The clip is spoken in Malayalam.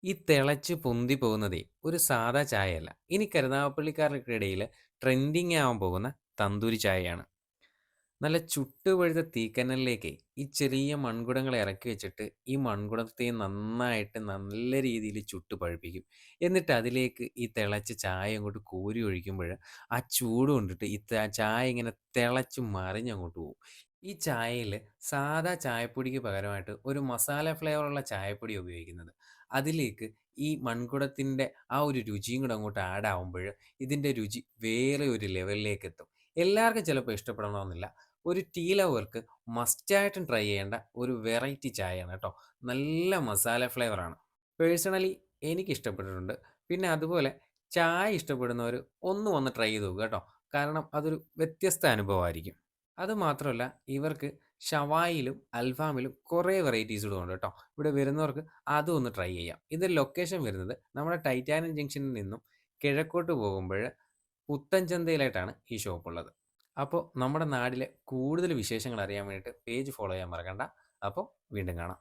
ഈ തിളച്ച് പൊന്തി പോകുന്നതേ ഒരു സാദാ ചായയല്ല. ഇനി കരുനാഗപ്പള്ളിക്കാർക്കൊക്കെ ഇടയിൽ ട്രെൻഡിങ് ആവാൻ പോകുന്ന തന്തൂരി ചായയാണ്. നല്ല ചുട്ടുപഴുത്ത തീക്കനലിലേക്ക് ഈ ചെറിയ മൺകുടങ്ങൾ ഇറക്കി വെച്ചിട്ട് ഈ മൺകുടത്തെ നന്നായിട്ട് നല്ല രീതിയിൽ ചുട്ട് പഴുപ്പിക്കും. എന്നിട്ട് അതിലേക്ക് ഈ തിളച്ച ചായ അങ്ങോട്ട് കോരി ഒഴിക്കുമ്പോൾ ആ ചൂട് കൊണ്ടിട്ട് ഈ ചായ ഇങ്ങനെ തിളച്ച് മറിഞ്ഞങ്ങോട്ട് പോകും. ഈ ചായയിൽ സാദാ ചായപ്പൊടിക്ക് പകരമായിട്ട് ഒരു മസാല ഫ്ലേവറുള്ള ചായപ്പൊടി ഉപയോഗിക്കുന്നത്. അതിലേക്ക് ഈ മൺകുടത്തിൻ്റെ ആ ഒരു രുചിയും കൂടെ അങ്ങോട്ട് ആഡ് ആവുമ്പോൾ ഇതിൻ്റെ രുചി വേറെ ഒരു ലെവലിലേക്ക് എത്തും. എല്ലാവർക്കും ചിലപ്പോൾ ഇഷ്ടപ്പെടണമെന്നില്ല. ഒരു ടീ ലവർക്ക് മസ്റ്റായിട്ടും ട്രൈ ചെയ്യേണ്ട ഒരു വെറൈറ്റി ചായയാണ് കേട്ടോ. നല്ല മസാല ഫ്ലേവറാണ്. പേഴ്സണലി എനിക്ക് ഇഷ്ടപ്പെട്ടിട്ടുണ്ട്. പിന്നെ അതുപോലെ ചായ ഇഷ്ടപ്പെടുന്നവർ ഒന്ന് വന്ന് ട്രൈ ചെയ്ത് നോക്കുക കേട്ടോ. കാരണം അതൊരു വ്യത്യസ്ത അനുഭവമായിരിക്കും. അതുമാത്രമല്ല ഇവർക്ക് ഷവായിലും അൽഫാമിലും കുറേ വെറൈറ്റീസ് കൂടെ ഉണ്ട് കേട്ടോ. ഇവിടെ വരുന്നവർക്ക് അതും ഒന്ന് ട്രൈ ചെയ്യാം. ഇതിന്റെ ലൊക്കേഷൻ വരുന്നത് നമ്മുടെ ടൈറ്റാനിയം ജംഗ്ഷനിൽ നിന്നും കിഴക്കോട്ട് പോകുമ്പോൾ പുത്തൻചന്തയിലായിട്ടാണ് ഈ ഷോപ്പ് ഉള്ളത്. അപ്പോൾ നമ്മുടെ നാട്ടിലെ കൂടുതൽ വിശേഷങ്ങൾ അറിയാൻ വേണ്ടിയിട്ട് പേജ് ഫോളോ ചെയ്യാൻ മറക്കണ്ട. അപ്പോൾ വീണ്ടും കാണാം.